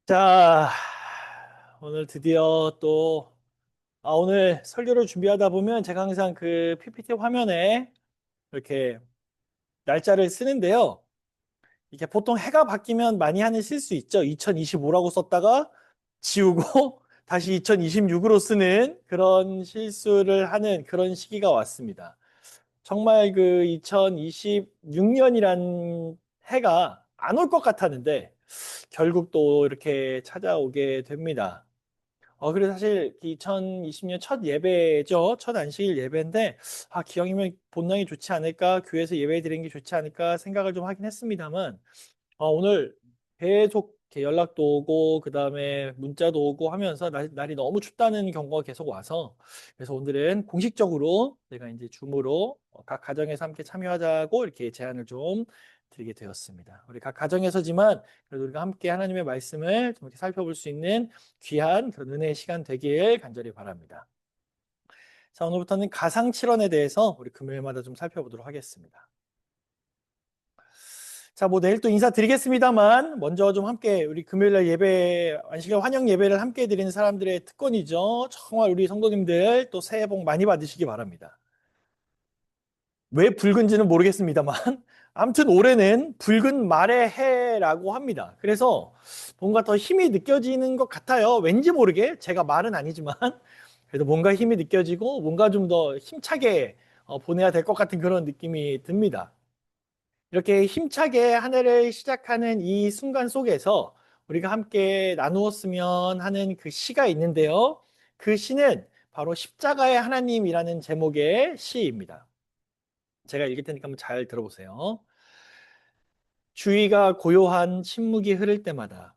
자, 오늘 드디어 또, 오늘 설교를 준비하다 보면 제가 항상 그 PPT 화면에 이렇게 날짜를 쓰는데요. 이게 보통 해가 바뀌면 많이 하는 실수 있죠. 2025라고 썼다가 지우고 다시 2026으로 쓰는 그런 실수를 하는 그런 시기가 왔습니다. 정말 그 2026년이란 해가 안 올 것 같았는데 결국 또 이렇게 찾아오게 됩니다. 그래서 사실 2020년 첫 예배죠. 첫 안식일 예배인데, 기왕이면 본당이 좋지 않을까, 교회에서 예배 드리는 게 좋지 않을까 생각을 좀 하긴 했습니다만, 오늘 계속 이렇게 연락도 오고, 그 다음에 문자도 오고 하면서 날이 너무 춥다는 경고가 계속 와서, 그래서 오늘은 공식적으로 내가 이제 줌으로 각 가정에서 함께 참여하자고 이렇게 제안을 좀 드리게 되었습니다. 우리 각 가정에서지만 그래도 우리가 함께 하나님의 말씀을 좀 이렇게 살펴볼 수 있는 귀한 그런 은혜의 시간 되길 간절히 바랍니다. 자, 오늘부터는 가상칠언에 대해서 우리 금요일마다 좀 살펴보도록 하겠습니다. 자, 뭐 내일 또 인사드리겠습니다만 먼저 좀 함께 우리 금요일날 예배, 안식일 환영 예배를 함께 드리는 사람들의 특권이죠. 정말 우리 성도님들 또 새해 복 많이 받으시기 바랍니다. 왜 붉은지는 모르겠습니다만 아무튼 올해는 붉은 말의 해라고 합니다. 그래서 뭔가 더 힘이 느껴지는 것 같아요. 왠지 모르게 제가 말은 아니지만 그래도 뭔가 힘이 느껴지고 뭔가 좀 더 힘차게 보내야 될 것 같은 그런 느낌이 듭니다. 이렇게 힘차게 한 해를 시작하는 이 순간 속에서 우리가 함께 나누었으면 하는 그 시가 있는데요. 그 시는 바로 십자가의 하나님이라는 제목의 시입니다. 제가 읽을 테니까 한번 잘 들어보세요. 주위가 고요한 침묵이 흐를 때마다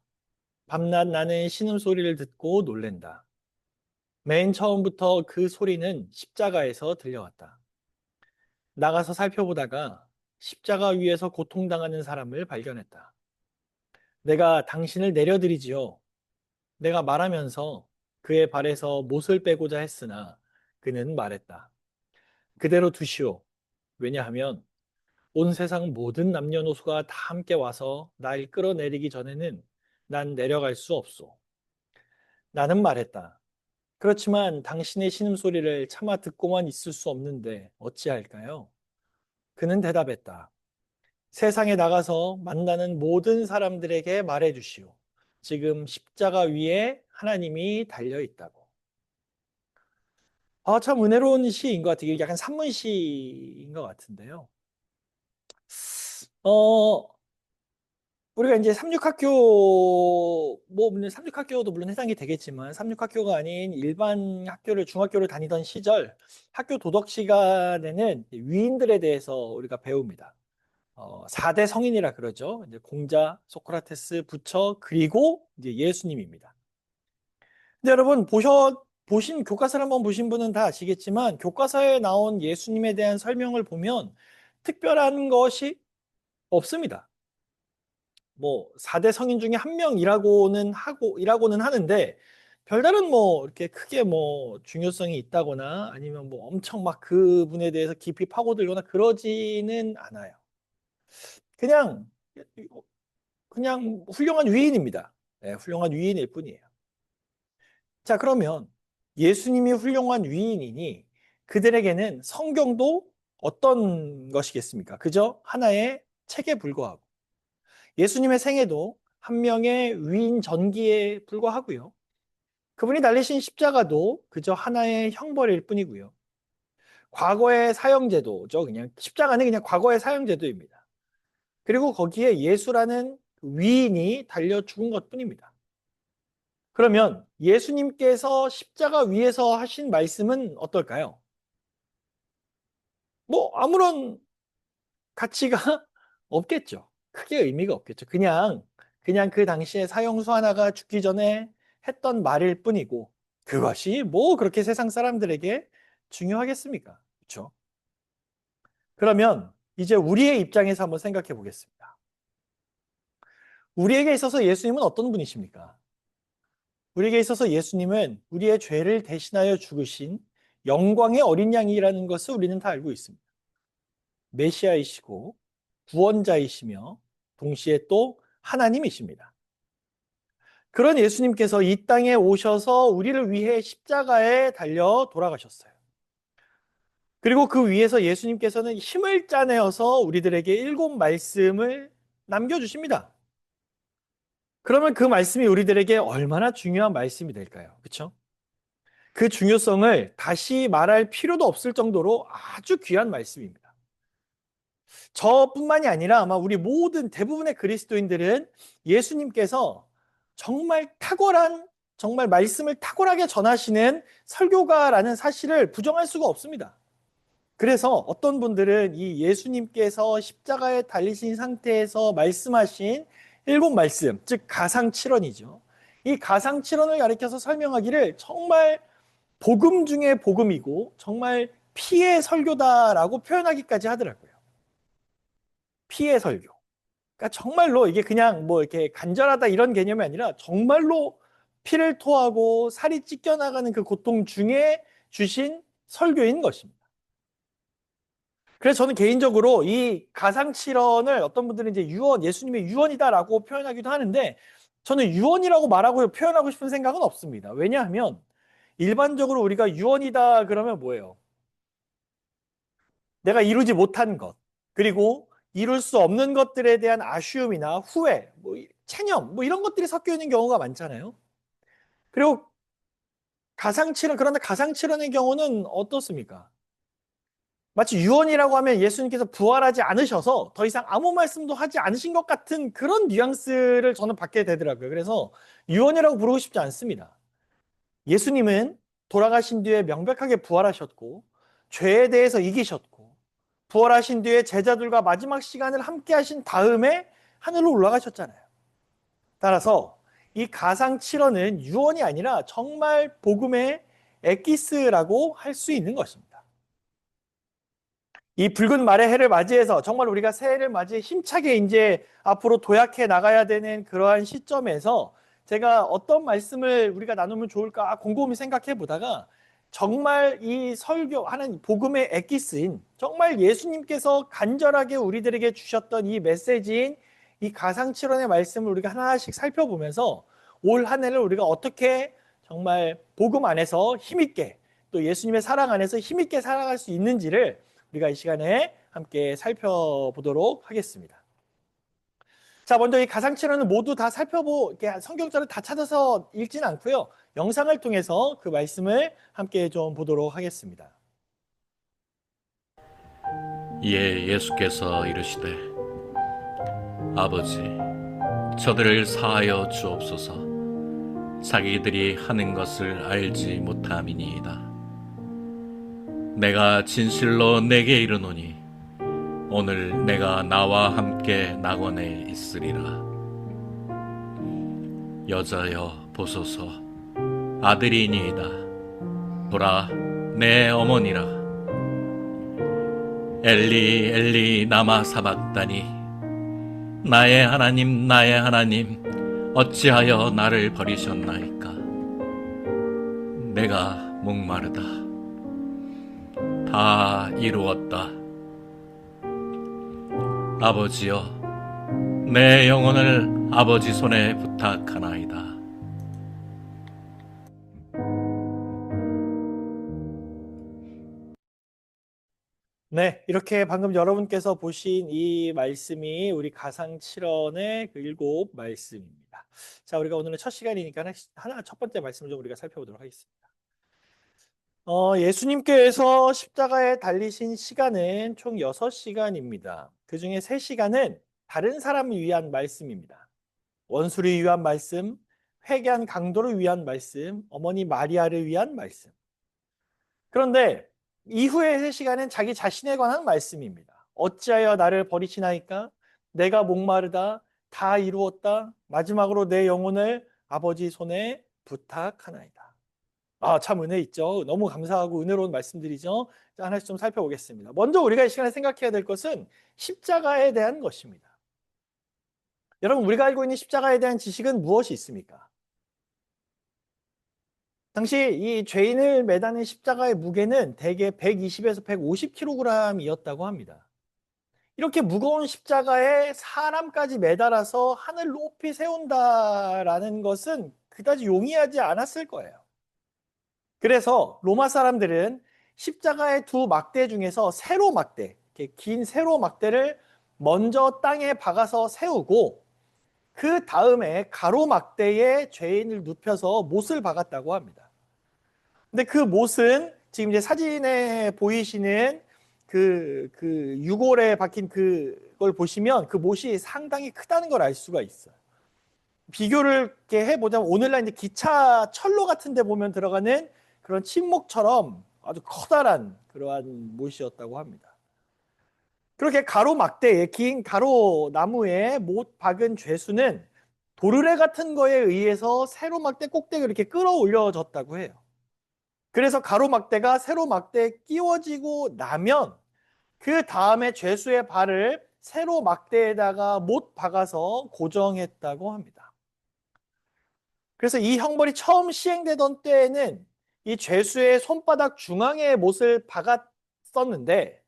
밤낮 나는 신음소리를 듣고 놀랜다. 맨 처음부터 그 소리는 십자가에서 들려왔다. 나가서 살펴보다가 십자가 위에서 고통당하는 사람을 발견했다. 내가 당신을 내려드리지요. 내가 말하면서 그의 발에서 못을 빼고자 했으나 그는 말했다. 그대로 두시오. 왜냐하면 온 세상 모든 남녀노소가 다 함께 와서 날 끌어내리기 전에는 난 내려갈 수 없소. 나는 말했다. 그렇지만 당신의 신음소리를 차마 듣고만 있을 수 없는데 어찌할까요? 그는 대답했다. 세상에 나가서 만나는 모든 사람들에게 말해 주시오. 지금 십자가 위에 하나님이 달려 있다고. 참 은혜로운 시인 것 같아요. 약간 산문시인 것 같은데요. 어, 우리가 이제 삼육학교, 뭐, 물론 삼육학교도 물론 해당이 되겠지만, 삼육학교가 아닌 일반 학교를, 중학교를 다니던 시절, 학교 도덕 시간에는 위인들에 대해서 우리가 배웁니다. 4대 성인이라 그러죠. 이제 공자, 소크라테스, 부처, 그리고 이제 예수님입니다. 근데 여러분, 보신 교과서를 한번 보신 분은 다 아시겠지만, 교과서에 나온 예수님에 대한 설명을 보면 특별한 것이 없습니다. 뭐 4대 성인 중에 한 명이라고는 하는데 별다른 뭐 이렇게 크게 뭐 중요성이 있다거나 아니면 뭐 엄청 막 그분에 대해서 깊이 파고들거나 그러지는 않아요. 그냥 그냥 훌륭한 위인입니다. 네, 훌륭한 위인일 뿐이에요. 자, 그러면 예수님이 훌륭한 위인이니 그들에게는 성경도 어떤 것이겠습니까? 그저 하나의 책에 불과하고 예수님의 생애도 한 명의 위인 전기에 불과하고요. 그분이 달리신 십자가도 그저 하나의 형벌일 뿐이고요. 과거의 사형제도죠. 그냥 십자가는 그냥 과거의 사형제도입니다. 그리고 거기에 예수라는 위인이 달려 죽은 것뿐입니다. 그러면 예수님께서 십자가 위에서 하신 말씀은 어떨까요? 뭐 아무런 가치가 없겠죠. 크게 의미가 없겠죠. 그냥 그 당시에 사형수 하나가 죽기 전에 했던 말일 뿐이고, 그것이 뭐 그렇게 세상 사람들에게 중요하겠습니까? 그렇죠? 그러면 이제 우리의 입장에서 한번 생각해 보겠습니다. 우리에게 있어서 예수님은 어떤 분이십니까? 우리에게 있어서 예수님은 우리의 죄를 대신하여 죽으신 영광의 어린 양이라는 것을 우리는 다 알고 있습니다. 메시아이시고 구원자이시며 동시에 또 하나님이십니다. 그런 예수님께서 이 땅에 오셔서 우리를 위해 십자가에 달려 돌아가셨어요. 그리고 그 위에서 예수님께서는 힘을 짜내어서 우리들에게 7 말씀을 남겨주십니다. 그러면 그 말씀이 우리들에게 얼마나 중요한 말씀이 될까요? 그렇죠? 그 중요성을 다시 말할 필요도 없을 정도로 아주 귀한 말씀입니다. 저뿐만이 아니라 아마 우리 모든 대부분의 그리스도인들은 예수님께서 정말 탁월한, 정말 말씀을 탁월하게 전하시는 설교가라는 사실을 부정할 수가 없습니다. 그래서 어떤 분들은 이 예수님께서 십자가에 달리신 상태에서 말씀하신 7 말씀, 즉 가상칠언이죠. 이 가상칠언을 가리켜서 설명하기를 정말 복음 중에 복음이고 정말 피의 설교다라고 표현하기까지 하더라고요. 피의 설교. 그러니까 정말로 이게 그냥 뭐 이렇게 간절하다 이런 개념이 아니라 정말로 피를 토하고 살이 찢겨나가는 그 고통 중에 주신 설교인 것입니다. 그래서 저는 개인적으로 이 가상칠언을 어떤 분들은 이제 유언, 예수님의 유언이다라고 표현하기도 하는데 저는 유언이라고 말하고 표현하고 싶은 생각은 없습니다. 왜냐하면 일반적으로 우리가 유언이다 그러면 뭐예요? 내가 이루지 못한 것, 그리고 이룰 수 없는 것들에 대한 아쉬움이나 후회, 뭐 체념, 뭐 이런 것들이 섞여 있는 경우가 많잖아요. 그리고 가상칠언, 그런데 가상칠언의 경우는 어떻습니까? 마치 유언이라고 하면 예수님께서 부활하지 않으셔서 더 이상 아무 말씀도 하지 않으신 것 같은 그런 뉘앙스를 저는 받게 되더라고요. 그래서 유언이라고 부르고 싶지 않습니다. 예수님은 돌아가신 뒤에 명백하게 부활하셨고 죄에 대해서 이기셨고 부활하신 뒤에 제자들과 마지막 시간을 함께 하신 다음에 하늘로 올라가셨잖아요. 따라서 이 가상칠언은 유언이 아니라 정말 복음의 엑기스라고 할 수 있는 것입니다. 이 붉은 말의 해를 맞이해서 정말 우리가 새해를 맞이해 힘차게 이제 앞으로 도약해 나가야 되는 그러한 시점에서 제가 어떤 말씀을 우리가 나누면 좋을까 곰곰이 생각해 보다가 정말 이 설교하는 복음의 엑기스인 정말 예수님께서 간절하게 우리들에게 주셨던 이 메시지인 이 가상칠언의 말씀을 우리가 하나씩 살펴보면서 올 한 해를 우리가 어떻게 정말 복음 안에서 힘있게 또 예수님의 사랑 안에서 힘있게 살아갈 수 있는지를 우리가 이 시간에 함께 살펴보도록 하겠습니다. 자, 먼저 이 가상칠언을 모두 다 이렇게 성경절을 다 찾아서 읽지는 않고요. 영상을 통해서 그 말씀을 함께 좀 보도록 하겠습니다. 이에 예수께서 이르시되 아버지 저들을 사하여 주옵소서. 자기들이 하는 것을 알지 못함이니이다. 내가 진실로 내게 이르노니 오늘 내가 나와 함께 낙원에 있으리라. 여자여 보소서 아들이니이다. 보라 내 어머니라. 엘리 엘리 나마 사박다니 나의 하나님 나의 하나님 어찌하여 나를 버리셨나이까. 내가 목마르다. 다 이루었다. 아버지여 내 영혼을 아버지 손에 부탁하나이다. 네, 이렇게 방금 여러분께서 보신 이 말씀이 우리 가상칠언의 그 7 말씀입니다. 자, 우리가 오늘은 첫 시간이니까 첫 번째 말씀을 좀 우리가 살펴보도록 하겠습니다. 예수님께서 십자가에 달리신 시간은 총 6시간입니다. 그 중에 3시간은 다른 사람을 위한 말씀입니다. 원수를 위한 말씀, 회개한 강도를 위한 말씀, 어머니 마리아를 위한 말씀. 그런데 이후의 3시간은 자기 자신에 관한 말씀입니다. 어찌하여 나를 버리시나이까? 내가 목마르다. 다 이루었다. 마지막으로 내 영혼을 아버지 손에 부탁하나이다. 아, 참 은혜 있죠. 너무 감사하고 은혜로운 말씀들이죠. 자, 하나씩 좀 살펴보겠습니다. 먼저 우리가 이 시간에 생각해야 될 것은 십자가에 대한 것입니다. 여러분, 우리가 알고 있는 십자가에 대한 지식은 무엇이 있습니까? 당시 이 죄인을 매다는 십자가의 무게는 대개 120에서 150kg이었다고 합니다. 이렇게 무거운 십자가에 사람까지 매달아서 하늘 높이 세운다라는 것은 그다지 용이하지 않았을 거예요. 그래서 로마 사람들은 십자가의 두 막대 중에서 세로 막대, 이렇게 긴 세로 막대를 먼저 땅에 박아서 세우고 그 다음에 가로 막대에 죄인을 눕혀서 못을 박았다고 합니다. 근데 그 못은 지금 이제 사진에 보이시는 그 유골에 박힌 그걸 보시면 그 못이 상당히 크다는 걸 알 수가 있어요. 비교를 이렇게 해보자면 오늘날 이제 기차 철로 같은 데 보면 들어가는 그런 침목처럼 아주 커다란 그러한 못이었다고 합니다. 그렇게 가로 막대에 긴 가로 나무에 못 박은 죄수는 도르래 같은 거에 의해서 세로 막대 꼭대기를 이렇게 끌어올려졌다고 해요. 그래서 가로 막대가 세로 막대에 끼워지고 나면 그 다음에 죄수의 발을 세로 막대에다가 못 박아서 고정했다고 합니다. 그래서 이 형벌이 처음 시행되던 때에는 이 죄수의 손바닥 중앙에 못을 박았었는데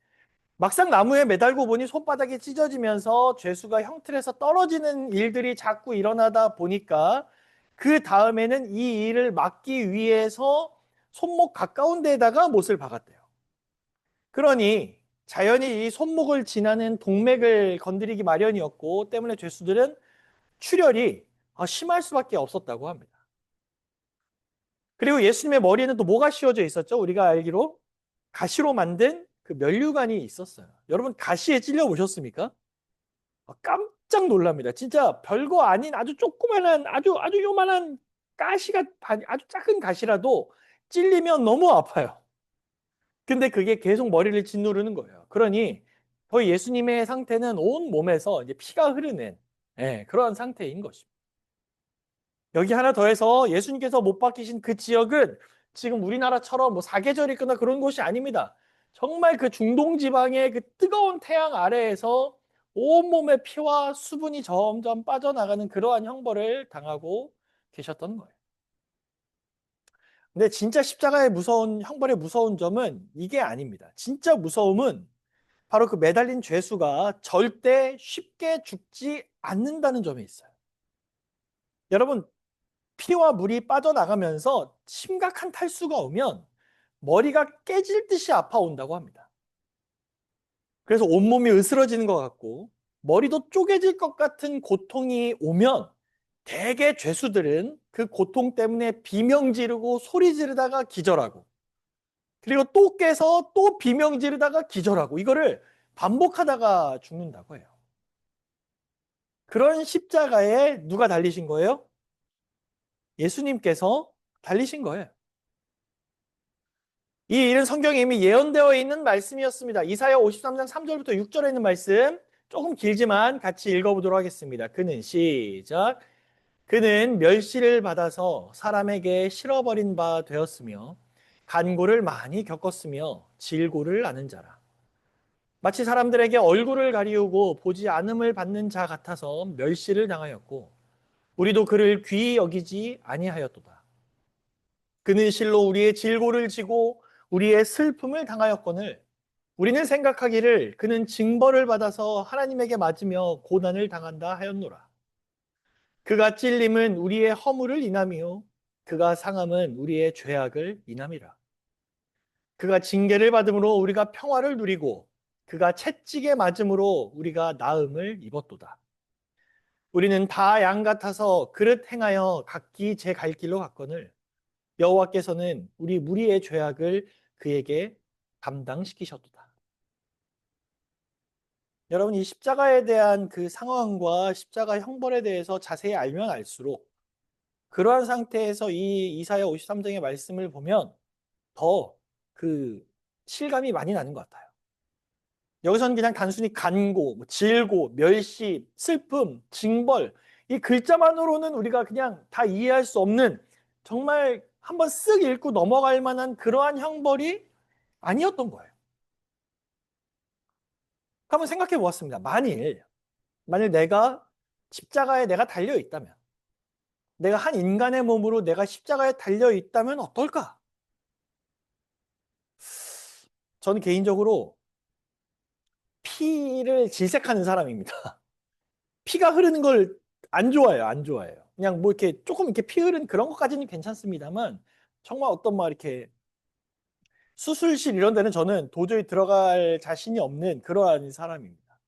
막상 나무에 매달고 보니 손바닥이 찢어지면서 죄수가 형틀에서 떨어지는 일들이 자꾸 일어나다 보니까 그 다음에는 이 일을 막기 위해서 손목 가까운 데에다가 못을 박았대요. 그러니 자연히 이 손목을 지나는 동맥을 건드리기 마련이었고 때문에 죄수들은 출혈이 심할 수밖에 없었다고 합니다. 그리고 예수님의 머리에는 또 뭐가 씌워져 있었죠? 우리가 알기로 가시로 만든 그 면류관이 있었어요. 여러분 가시에 찔려 보셨습니까? 깜짝 놀랍니다. 진짜 별거 아닌 아주 조그만한 아주 요만한 가시가 아주 작은 가시라도 찔리면 너무 아파요. 근데 그게 계속 머리를 짓누르는 거예요. 그러니 거의 예수님의 상태는 온 몸에서 이제 피가 흐르는 그러한 상태인 것입니다. 여기 하나 더해서 예수님께서 못 박히신 그 지역은 지금 우리나라처럼 뭐 사계절이 있거나 그런 곳이 아닙니다. 정말 그 중동 지방의 그 뜨거운 태양 아래에서 온몸의 피와 수분이 점점 빠져나가는 그러한 형벌을 당하고 계셨던 거예요. 근데 진짜 십자가의 무서운 형벌의 무서운 점은 이게 아닙니다. 진짜 무서움은 바로 그 매달린 죄수가 절대 쉽게 죽지 않는다는 점에 있어요. 여러분 피와 물이 빠져나가면서 심각한 탈수가 오면 머리가 깨질 듯이 아파온다고 합니다. 그래서 온몸이 으스러지는 것 같고 머리도 쪼개질 것 같은 고통이 오면 대개 죄수들은 그 고통 때문에 비명 지르고 소리 지르다가 기절하고 그리고 또 깨서 또 비명 지르다가 기절하고 이거를 반복하다가 죽는다고 해요. 그런 십자가에 누가 달리신 거예요? 예수님께서 달리신 거예요. 이 일은 성경에 이미 예언되어 있는 말씀이었습니다. 이사야 53장 3절부터 6절에 있는 말씀 조금 길지만 같이 읽어보도록 하겠습니다. 시작. 그는 멸시를 받아서 사람에게 실어버린 바 되었으며 간고를 많이 겪었으며 질고를 아는 자라. 마치 사람들에게 얼굴을 가리우고 보지 않음을 받는 자 같아서 멸시를 당하였고 우리도 그를 귀히 여기지 아니하였도다. 그는 실로 우리의 질고를 지고 우리의 슬픔을 당하였거늘 우리는 생각하기를 그는 징벌을 받아서 하나님에게 맞으며 고난을 당한다 하였노라. 그가 찔림은 우리의 허물을 인함이요 그가 상함은 우리의 죄악을 인함이라. 그가 징계를 받음으로 우리가 평화를 누리고 그가 채찍에 맞음으로 우리가 나음을 입었도다. 우리는 다 양 같아서 그릇 행하여 각기 제 갈 길로 갔거늘 여호와께서는 우리 무리의 죄악을 그에게 감당시키셨도다. 여러분 이 십자가에 대한 그 상황과 십자가 형벌에 대해서 자세히 알면 알수록 그러한 상태에서 이 이사야 53장의 말씀을 보면 더 그 실감이 많이 나는 것 같아요. 여기서는 그냥 단순히 간고, 질고, 멸시, 슬픔, 징벌 이 글자만으로는 우리가 그냥 다 이해할 수 없는 정말 한번 쓱 읽고 넘어갈 만한 그러한 형벌이 아니었던 거예요. 한번 생각해 보았습니다. 만일 내가 십자가에 내가 달려 있다면 내가 한 인간의 몸으로 내가 십자가에 달려 있다면 어떨까? 저는 개인적으로 피를 질색하는 사람입니다. 피가 흐르는 걸 안 좋아해요. 안 좋아해요. 그냥 뭐 이렇게 조금 이렇게 피 흐르는 그런 것까지는 괜찮습니다만 정말 어떤 막 이렇게 수술실 이런 데는 저는 도저히 들어갈 자신이 없는 그러한 사람입니다.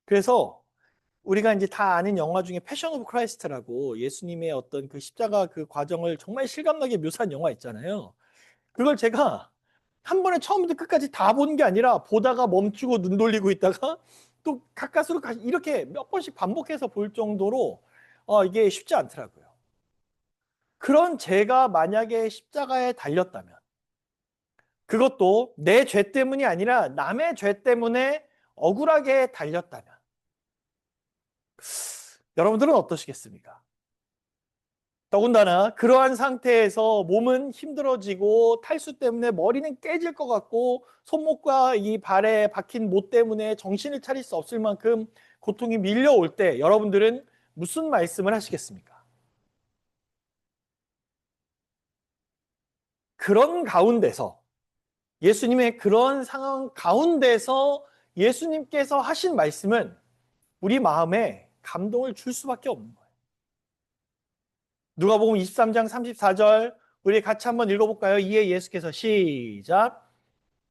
그래서 우리가 이제 다 아는 영화 중에 패션 오브 크라이스트라고 예수님의 어떤 그 십자가 그 과정을 정말 실감나게 묘사한 영화 있잖아요. 그걸 제가 한 번에 처음부터 끝까지 다 본 게 아니라 보다가 멈추고 눈 돌리고 있다가 또 가까스로 이렇게 몇 번씩 반복해서 볼 정도로 이게 쉽지 않더라고요. 그런 제가 만약에 십자가에 달렸다면 그것도 내 죄 때문이 아니라 남의 죄 때문에 억울하게 달렸다면 여러분들은 어떠시겠습니까? 더군다나 그러한 상태에서 몸은 힘들어지고 탈수 때문에 머리는 깨질 것 같고 손목과 이 발에 박힌 못 때문에 정신을 차릴 수 없을 만큼 고통이 밀려올 때 여러분들은 무슨 말씀을 하시겠습니까? 그런 가운데서 예수님의 그런 상황 가운데서 예수님께서 하신 말씀은 우리 마음에 감동을 줄 수밖에 없는 거예요. 누가복음 23장 34절 우리 같이 한번 읽어볼까요? 이에 예수께서 시작.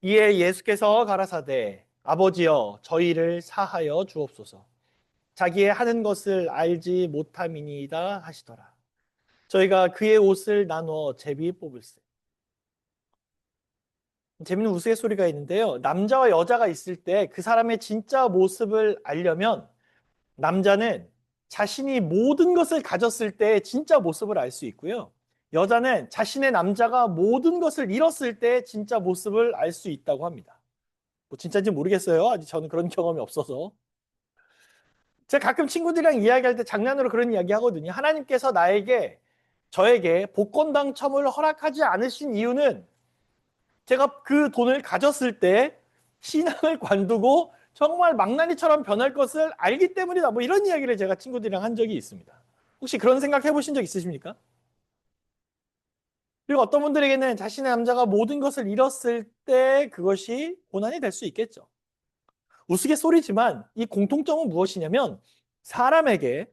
이에 예수께서 가라사대 아버지여 저희를 사하여 주옵소서. 자기의 하는 것을 알지 못함이니이다 하시더라. 저희가 그의 옷을 나누어 제비 뽑을세. 재밌는 우스갯소리가 있는데요. 남자와 여자가 있을 때 그 사람의 진짜 모습을 알려면 남자는 자신이 모든 것을 가졌을 때 진짜 모습을 알 수 있고요. 여자는 자신의 남자가 모든 것을 잃었을 때 진짜 모습을 알 수 있다고 합니다. 뭐 진짜인지 모르겠어요. 아직 저는 그런 경험이 없어서. 제가 가끔 친구들이랑 이야기할 때 장난으로 그런 이야기 하거든요. 하나님께서 저에게 복권 당첨을 허락하지 않으신 이유는 제가 그 돈을 가졌을 때 신앙을 관두고 정말 망나니처럼 변할 것을 알기 때문이다. 뭐 이런 이야기를 제가 친구들이랑 한 적이 있습니다. 혹시 그런 생각 해보신 적 있으십니까? 그리고 어떤 분들에게는 자신의 남자가 모든 것을 잃었을 때 그것이 고난이 될 수 있겠죠. 우스갯소리지만 이 공통점은 무엇이냐면 사람에게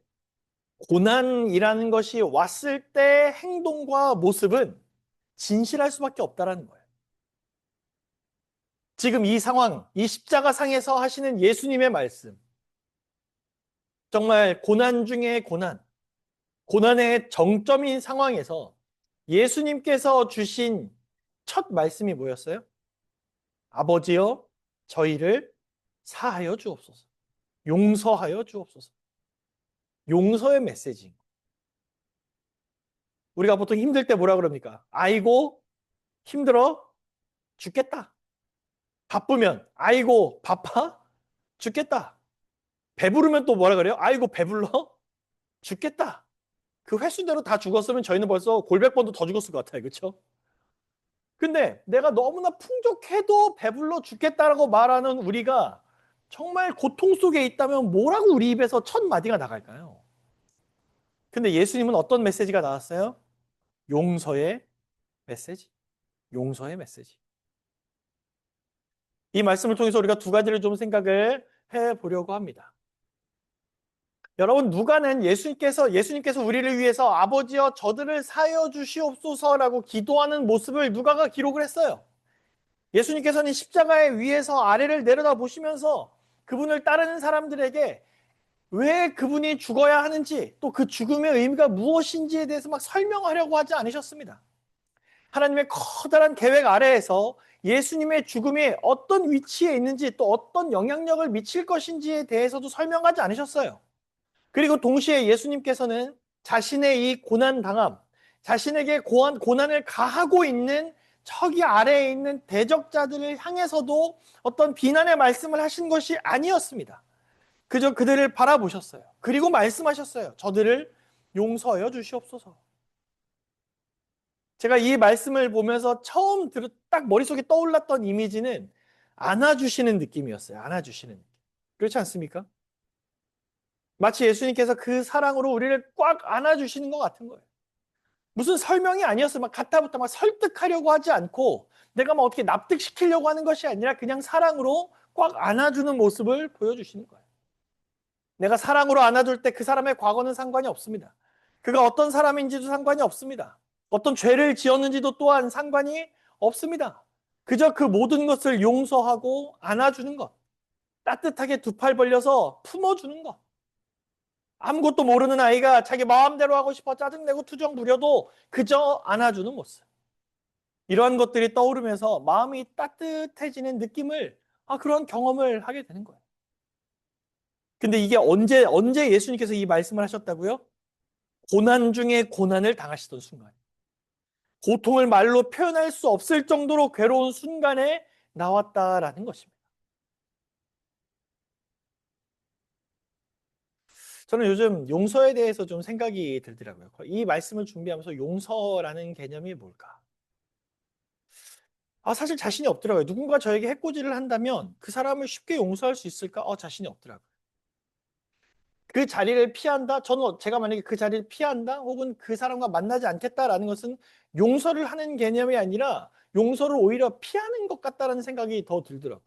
고난이라는 것이 왔을 때 행동과 모습은 진실할 수밖에 없다라는 거예요. 지금 이 상황, 이 십자가상에서 하시는 예수님의 말씀, 정말 고난 중에 고난, 고난의 정점인 상황에서 예수님께서 주신 첫 말씀이 뭐였어요? 아버지여 저희를 사하여 주옵소서. 용서하여 주옵소서. 용서의 메시지. 우리가 보통 힘들 때 뭐라 그럽니까? 아이고 힘들어 죽겠다. 바쁘면 아이고 바빠 죽겠다. 배부르면 또 뭐라 그래요? 아이고 배불러 죽겠다. 그 횟수대로 다 죽었으면 저희는 벌써 골백 번도 더 죽었을 것 같아요. 그렇죠? 근데 내가 너무나 풍족해도 배불러 죽겠다라고 말하는 우리가 정말 고통 속에 있다면 뭐라고 우리 입에서 첫 마디가 나갈까요? 근데 예수님은 어떤 메시지가 나왔어요? 용서의 메시지. 용서의 메시지. 이 말씀을 통해서 우리가 두 가지를 좀 생각을 해보려고 합니다. 여러분, 누가는 예수님께서 우리를 위해서 아버지여 저들을 사여 주시옵소서라고 기도하는 모습을 누가가 기록을 했어요. 예수님께서는 십자가의 위에서 아래를 내려다 보시면서 그분을 따르는 사람들에게 왜 그분이 죽어야 하는지 또 그 죽음의 의미가 무엇인지에 대해서 막 설명하려고 하지 않으셨습니다. 하나님의 커다란 계획 아래에서 예수님의 죽음이 어떤 위치에 있는지 또 어떤 영향력을 미칠 것인지에 대해서도 설명하지 않으셨어요. 그리고 동시에 예수님께서는 자신의 이 고난당함, 자신에게 고난을 가하고 있는 저기 아래에 있는 대적자들을 향해서도 어떤 비난의 말씀을 하신 것이 아니었습니다. 그저 그들을 바라보셨어요. 그리고 말씀하셨어요. 저들을 용서하여 주시옵소서. 제가 이 말씀을 보면서 딱 머릿속에 떠올랐던 이미지는 안아주시는 느낌이었어요. 안아주시는 느낌. 그렇지 않습니까? 마치 예수님께서 그 사랑으로 우리를 꽉 안아주시는 것 같은 거예요. 무슨 설명이 아니었어요. 막 가타부터 막 설득하려고 하지 않고 내가 막 어떻게 납득시키려고 하는 것이 아니라 그냥 사랑으로 꽉 안아주는 모습을 보여주시는 거예요. 내가 사랑으로 안아줄 때 그 사람의 과거는 상관이 없습니다. 그가 어떤 사람인지도 상관이 없습니다. 어떤 죄를 지었는지도 또한 상관이 없습니다. 그저 그 모든 것을 용서하고 안아주는 것. 따뜻하게 두 팔 벌려서 품어주는 것. 아무것도 모르는 아이가 자기 마음대로 하고 싶어 짜증내고 투정 부려도 그저 안아주는 모습. 이러한 것들이 떠오르면서 마음이 따뜻해지는 느낌을, 그런 경험을 하게 되는 거예요. 근데 이게 언제 예수님께서 이 말씀을 하셨다고요? 고난 중에 고난을 당하시던 순간. 고통을 말로 표현할 수 없을 정도로 괴로운 순간에 나왔다라는 것입니다. 저는 요즘 용서에 대해서 좀 생각이 들더라고요. 이 말씀을 준비하면서 용서라는 개념이 뭘까? 사실 자신이 없더라고요. 누군가 저에게 해코지를 한다면 그 사람을 쉽게 용서할 수 있을까? 자신이 없더라고요. 그 자리를 피한다? 제가 만약에 그 자리를 피한다? 혹은 그 사람과 만나지 않겠다라는 것은 용서를 하는 개념이 아니라 용서를 오히려 피하는 것 같다라는 생각이 더 들더라고요.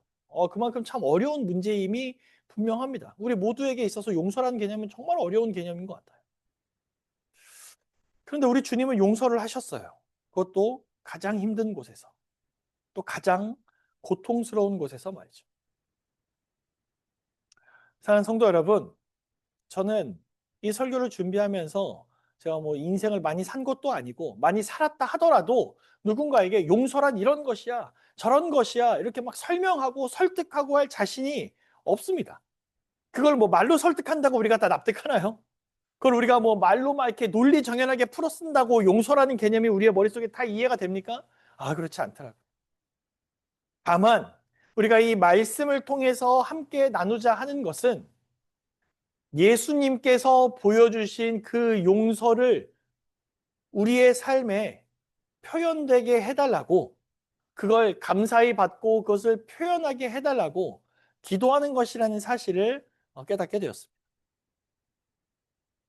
그만큼 참 어려운 문제임이 분명합니다. 우리 모두에게 있어서 용서라는 개념은 정말 어려운 개념인 것 같아요. 그런데 우리 주님은 용서를 하셨어요. 그것도 가장 힘든 곳에서, 또 가장 고통스러운 곳에서 말이죠. 사랑하는 성도 여러분, 저는 이 설교를 준비하면서 제가 뭐 인생을 많이 산 것도 아니고 많이 살았다 하더라도 누군가에게 용서란 이런 것이야, 저런 것이야 이렇게 막 설명하고 설득하고 할 자신이 없습니다. 그걸 뭐 말로 설득한다고 우리가 다 납득하나요? 그걸 우리가 뭐 말로 막 이렇게 논리정연하게 풀어 쓴다고 용서라는 개념이 우리의 머릿속에 다 이해가 됩니까? 그렇지 않더라고요. 다만 우리가 이 말씀을 통해서 함께 나누자 하는 것은 예수님께서 보여주신 그 용서를 우리의 삶에 표현되게 해달라고, 그걸 감사히 받고 그것을 표현하게 해달라고 기도하는 것이라는 사실을 깨닫게 되었습니다.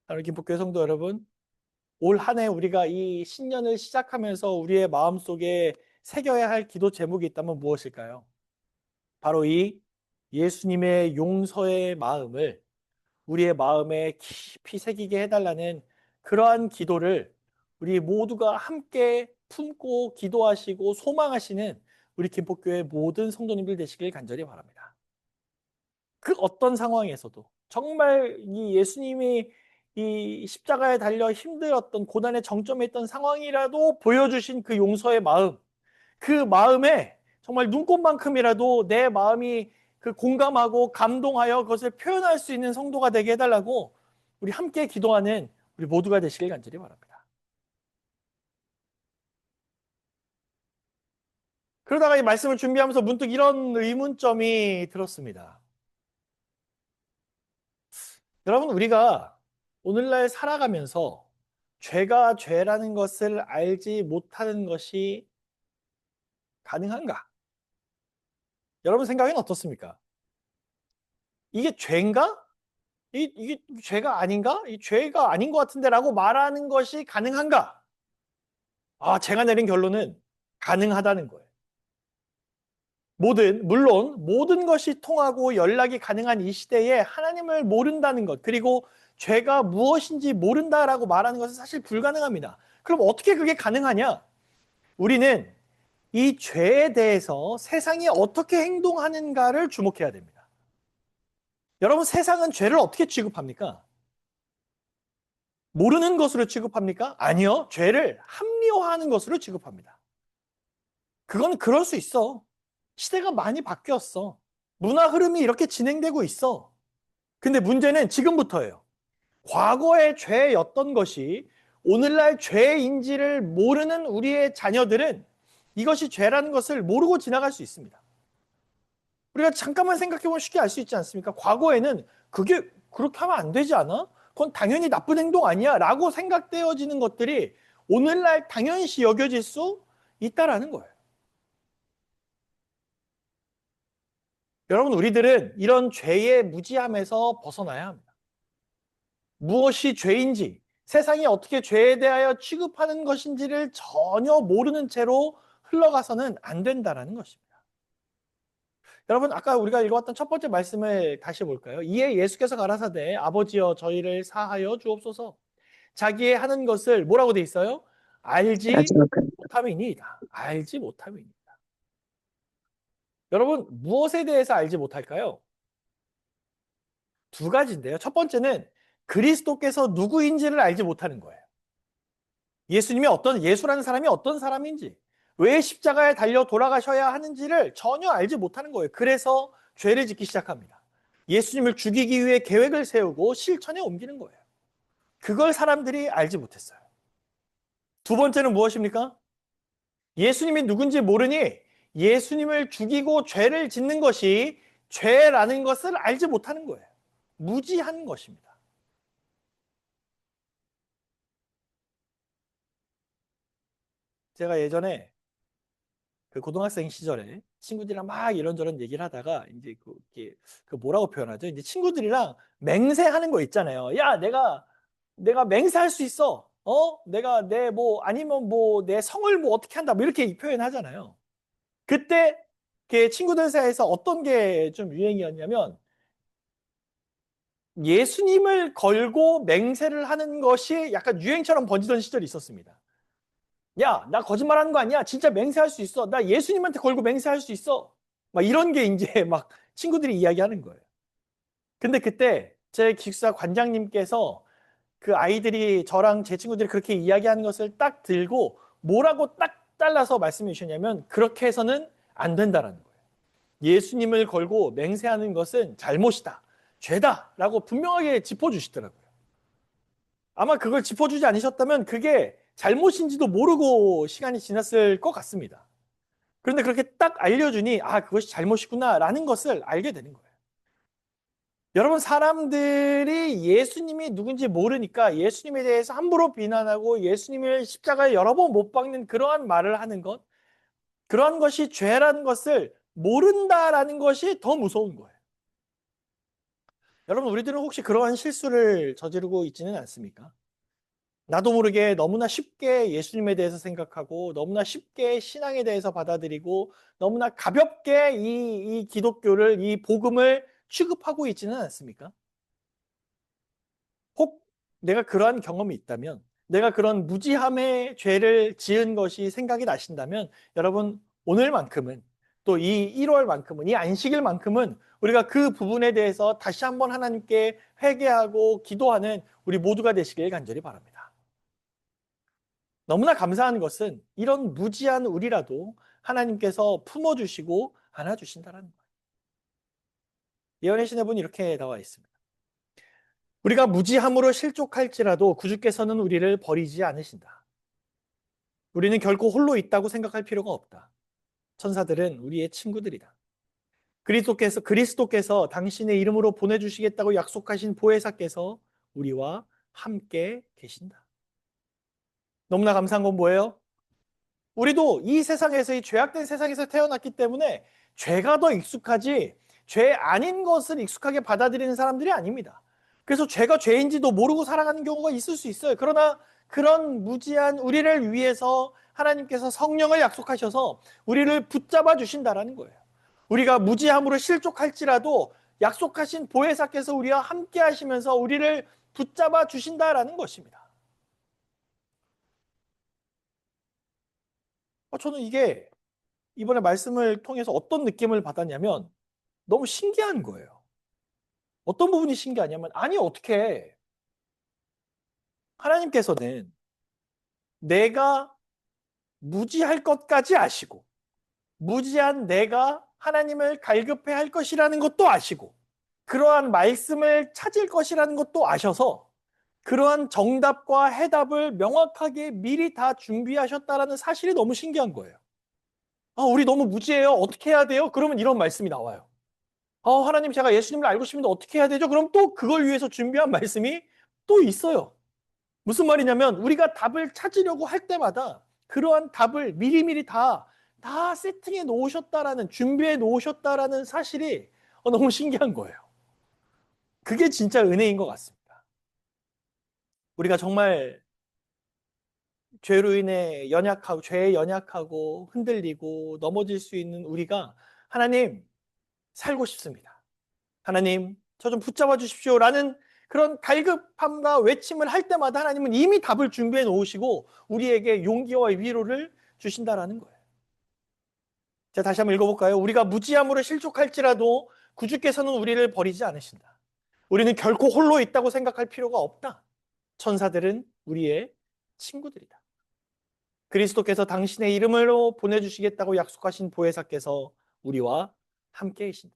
사랑하는 김포교회 성도 여러분, 올 한 해 우리가 이 신년을 시작하면서 우리의 마음속에 새겨야 할 기도 제목이 있다면 무엇일까요? 바로 이 예수님의 용서의 마음을 우리의 마음에 깊이 새기게 해달라는 그러한 기도를 우리 모두가 함께 품고 기도하시고 소망하시는 우리 김포교회 모든 성도님들 되시길 간절히 바랍니다. 그 어떤 상황에서도 정말 이 예수님이 이 십자가에 달려 힘들었던 고난의 정점에 있던 상황이라도 보여주신 그 용서의 마음, 그 마음에 정말 눈꽃만큼이라도 내 마음이 그 공감하고 감동하여 그것을 표현할 수 있는 성도가 되게 해달라고 우리 함께 기도하는 우리 모두가 되시길 간절히 바랍니다. 그러다가 이 말씀을 준비하면서 문득 이런 의문점이 들었습니다. 여러분, 우리가 오늘날 살아가면서 죄가 죄라는 것을 알지 못하는 것이 가능한가? 여러분 생각엔 어떻습니까? 이게 죄인가? 이게 죄가 아닌가? 이 죄가 아닌 것 같은데 라고 말하는 것이 가능한가? 제가 내린 결론은 가능하다는 거예요. 물론 모든 것이 통하고 연락이 가능한 이 시대에 하나님을 모른다는 것, 그리고 죄가 무엇인지 모른다라고 말하는 것은 사실 불가능합니다. 그럼 어떻게 그게 가능하냐? 우리는 이 죄에 대해서 세상이 어떻게 행동하는가를 주목해야 됩니다. 여러분, 세상은 죄를 어떻게 취급합니까? 모르는 것으로 취급합니까? 아니요. 죄를 합리화하는 것으로 취급합니다. 그건 그럴 수 있어. 시대가 많이 바뀌었어. 문화 흐름이 이렇게 진행되고 있어. 근데 문제는 지금부터예요. 과거의 죄였던 것이 오늘날 죄인지를 모르는 우리의 자녀들은 이것이 죄라는 것을 모르고 지나갈 수 있습니다. 우리가 잠깐만 생각해보면 쉽게 알 수 있지 않습니까? 과거에는 그게 그렇게 하면 안 되지 않아? 그건 당연히 나쁜 행동 아니야 라고 생각되어지는 것들이 오늘날 당연시 여겨질 수 있다라는 거예요. 여러분, 우리들은 이런 죄의 무지함에서 벗어나야 합니다. 무엇이 죄인지, 세상이 어떻게 죄에 대하여 취급하는 것인지를 전혀 모르는 채로 흘러가서는 안 된다라는 것입니다. 여러분 아까 우리가 읽었던 첫 번째 말씀을 다시 볼까요? 이에 예수께서 가라사대 아버지여 저희를 사하여 주옵소서. 자기의 하는 것을 뭐라고 돼 있어요? 알지 아주 못합니다. 못함이니이다. 알지 못함이니이다. 여러분 무엇에 대해서 알지 못할까요? 두 가지인데요. 첫 번째는 그리스도께서 누구인지를 알지 못하는 거예요. 예수라는 사람이 어떤 사람인지, 왜 십자가에 달려 돌아가셔야 하는지를 전혀 알지 못하는 거예요. 그래서 죄를 짓기 시작합니다. 예수님을 죽이기 위해 계획을 세우고 실천에 옮기는 거예요. 그걸 사람들이 알지 못했어요. 두 번째는 무엇입니까? 예수님이 누군지 모르니 예수님을 죽이고 죄를 짓는 것이 죄라는 것을 알지 못하는 거예요. 무지한 것입니다. 제가 예전에 그 고등학생 시절에 친구들이랑 막 이런저런 얘기를 하다가 이제 그 뭐라고 표현하죠? 이제 친구들이랑 맹세하는 거 있잖아요. 야, 내가 맹세할 수 있어. 내가 내 뭐 아니면 뭐 내 성을 뭐 어떻게 한다. 뭐 이렇게 표현하잖아요. 그때 그 친구들 사이에서 어떤 게 좀 유행이었냐면 예수님을 걸고 맹세를 하는 것이 약간 유행처럼 번지던 시절이 있었습니다. 야, 나 거짓말하는 거 아니야? 진짜 맹세할 수 있어. 나 예수님한테 걸고 맹세할 수 있어. 막 이런 게 이제 막 친구들이 이야기하는 거예요. 근데 그때 제 기숙사 관장님께서 그 아이들이 저랑 제 친구들이 그렇게 이야기하는 것을 딱 들고 뭐라고 딱 잘라서 말씀해 주셨냐면 그렇게 해서는 안 된다라는 거예요. 예수님을 걸고 맹세하는 것은 잘못이다. 죄다라고 분명하게 짚어주시더라고요. 아마 그걸 짚어주지 않으셨다면 그게 잘못인지도 모르고 시간이 지났을 것 같습니다. 그런데 그렇게 딱 알려주니 아, 그것이 잘못이구나라는 것을 알게 되는 거예요. 여러분, 사람들이 예수님이 누군지 모르니까 예수님에 대해서 함부로 비난하고 예수님을 십자가에 여러 번 못 박는 그러한 말을 하는 것, 그러한 것이 죄라는 것을 모른다라는 것이 더 무서운 거예요. 여러분, 우리들은 혹시 그러한 실수를 저지르고 있지는 않습니까? 나도 모르게 너무나 쉽게 예수님에 대해서 생각하고 너무나 쉽게 신앙에 대해서 받아들이고 너무나 가볍게 이 기독교를, 이 복음을 취급하고 있지는 않습니까? 혹 내가 그러한 경험이 있다면, 내가 그런 무지함의 죄를 지은 것이 생각이 나신다면 여러분, 오늘만큼은 또 이 1월만큼은, 이 안식일만큼은 우리가 그 부분에 대해서 다시 한번 하나님께 회개하고 기도하는 우리 모두가 되시길 간절히 바랍니다. 너무나 감사한 것은 이런 무지한 우리라도 하나님께서 품어주시고 안아주신다는 거예요. 예언의 신의 분 이렇게 나와 있습니다. 우리가 무지함으로 실족할지라도 구주께서는 우리를 버리지 않으신다. 우리는 결코 홀로 있다고 생각할 필요가 없다. 천사들은 우리의 친구들이다. 그리스도께서 당신의 이름으로 보내주시겠다고 약속하신 보혜사께서 우리와 함께 계신다. 너무나 감사한 건 뭐예요? 우리도 이 세상에서, 이 죄악된 세상에서 태어났기 때문에 죄가 더 익숙하지 죄 아닌 것을 익숙하게 받아들이는 사람들이 아닙니다. 그래서 죄가 죄인지도 모르고 살아가는 경우가 있을 수 있어요. 그러나 그런 무지한 우리를 위해서 하나님께서 성령을 약속하셔서 우리를 붙잡아 주신다라는 거예요. 우리가 무지함으로 실족할지라도 약속하신 보혜사께서 우리와 함께 하시면서 우리를 붙잡아 주신다라는 것입니다. 저는 이게 이번에 말씀을 통해서 어떤 느낌을 받았냐면 너무 신기한 거예요. 어떤 부분이 신기하냐면 아니 어떻게 하나님께서는 내가 무지할 것까지 아시고 무지한 내가 하나님을 갈급해 할 것이라는 것도 아시고 그러한 말씀을 찾을 것이라는 것도 아셔서 그러한 정답과 해답을 명확하게 미리 다 준비하셨다라는 사실이 너무 신기한 거예요. 우리 너무 무지해요. 어떻게 해야 돼요? 그러면 이런 말씀이 나와요. 하나님, 제가 예수님을 알고 싶은데 어떻게 해야 되죠? 그럼 또 그걸 위해서 준비한 말씀이 또 있어요. 무슨 말이냐면 우리가 답을 찾으려고 할 때마다 그러한 답을 미리미리 다 세팅해 놓으셨다라는, 준비해 놓으셨다라는 사실이 너무 신기한 거예요. 그게 진짜 은혜인 것 같습니다. 우리가 정말 죄로 인해 죄에 연약하고 흔들리고 넘어질 수 있는 우리가 하나님, 살고 싶습니다. 하나님, 저 좀 붙잡아 주십시오. 라는 그런 갈급함과 외침을 할 때마다 하나님은 이미 답을 준비해 놓으시고 우리에게 용기와 위로를 주신다라는 거예요. 자, 다시 한번 읽어볼까요? 우리가 무지함으로 실족할지라도 구주께서는 우리를 버리지 않으신다. 우리는 결코 홀로 있다고 생각할 필요가 없다. 천사들은 우리의 친구들이다. 그리스도께서 당신의 이름으로 보내주시겠다고 약속하신 보혜사께서 우리와 함께 계신다.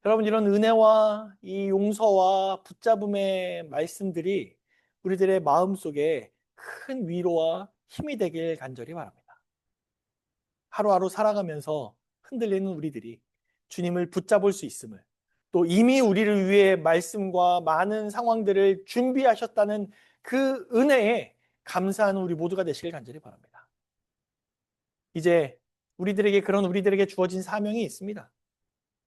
여러분, 이런 은혜와 이 용서와 붙잡음의 말씀들이 우리들의 마음속에 큰 위로와 힘이 되길 간절히 바랍니다. 하루하루 살아가면서 흔들리는 우리들이 주님을 붙잡을 수 있음을, 또 이미 우리를 위해 말씀과 많은 상황들을 준비하셨다는 그 은혜에 감사하는 우리 모두가 되시길 간절히 바랍니다. 이제 우리들에게 주어진 사명이 있습니다.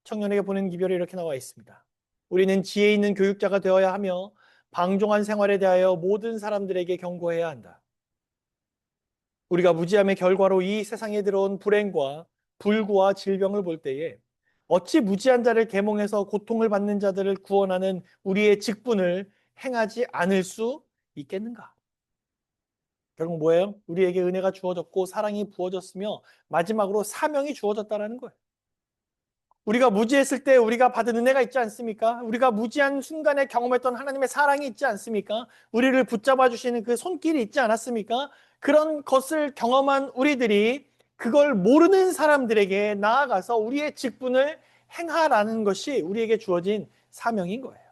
청년에게 보낸 기별에 이렇게 나와 있습니다. 우리는 지혜 있는 교육자가 되어야 하며 방종한 생활에 대하여 모든 사람들에게 경고해야 한다. 우리가 무지함의 결과로 이 세상에 들어온 불행과 불구와 질병을 볼 때에 어찌 무지한 자를 계몽해서 고통을 받는 자들을 구원하는 우리의 직분을 행하지 않을 수 있겠는가? 결국 뭐예요? 우리에게 은혜가 주어졌고 사랑이 부어졌으며 마지막으로 사명이 주어졌다라는 거예요. 우리가 무지했을 때 우리가 받은 은혜가 있지 않습니까? 우리가 무지한 순간에 경험했던 하나님의 사랑이 있지 않습니까? 우리를 붙잡아 주시는 그 손길이 있지 않았습니까? 그런 것을 경험한 우리들이 그걸 모르는 사람들에게 나아가서 우리의 직분을 행하라는 것이 우리에게 주어진 사명인 거예요.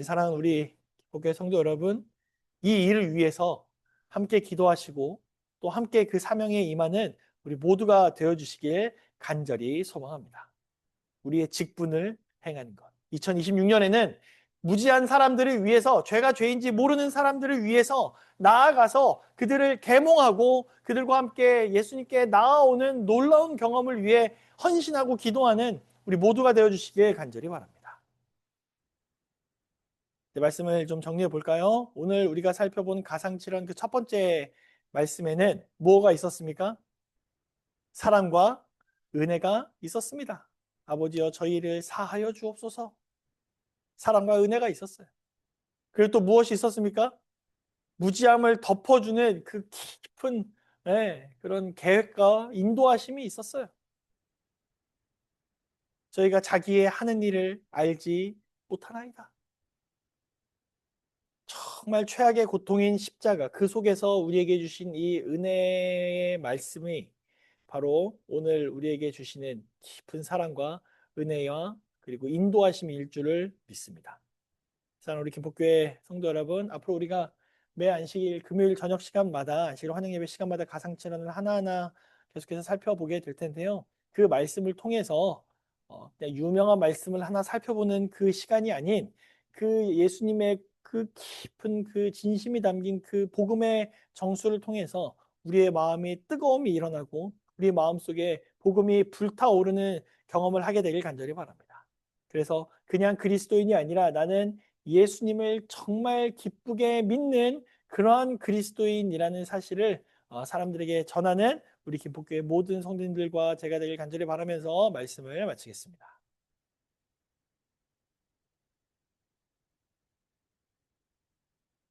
사랑하는 우리 기독교의 성도 여러분, 이 일을 위해서 함께 기도하시고 또 함께 그 사명에 임하는 우리 모두가 되어주시길 간절히 소망합니다. 우리의 직분을 행하는 것. 2026년에는 무지한 사람들을 위해서, 죄가 죄인지 모르는 사람들을 위해서 나아가서 그들을 계몽하고 그들과 함께 예수님께 나아오는 놀라운 경험을 위해 헌신하고 기도하는 우리 모두가 되어주시길 간절히 바랍니다. 말씀을 좀 정리해 볼까요? 오늘 우리가 살펴본 가상칠언 그 첫 번째 말씀에는 뭐가 있었습니까? 사랑과 은혜가 있었습니다. 아버지여 저희를 사하여 주옵소서. 사랑과 은혜가 있었어요. 그리고 또 무엇이 있었습니까? 무지함을 덮어주는 그 깊은 그런 계획과 인도하심이 있었어요. 저희가 자기의 하는 일을 알지 못하나이다. 정말 최악의 고통인 십자가, 그 속에서 우리에게 주신 이 은혜의 말씀이 바로 오늘 우리에게 주시는 깊은 사랑과 은혜와 그리고 인도하심일 줄을 믿습니다. 사랑하는 우리 김포교회 성도 여러분, 앞으로 우리가 매 안식일 금요일 저녁 시간마다 안식일 환영 예배 시간마다 가상칠언을 하나하나 계속해서 살펴보게 될 텐데요. 그 말씀을 통해서 그냥 유명한 말씀을 하나 살펴보는 그 시간이 아닌 그 예수님의 그 깊은 그 진심이 담긴 그 복음의 정수를 통해서 우리의 마음이 뜨거움이 일어나고 우리 마음속에 복음이 불타오르는 경험을 하게 되길 간절히 바랍니다. 그래서 그냥 그리스도인이 아니라 나는 예수님을 정말 기쁘게 믿는 그러한 그리스도인이라는 사실을 사람들에게 전하는 우리 김포교회 모든 성도님들과 제가 되길 간절히 바라면서 말씀을 마치겠습니다.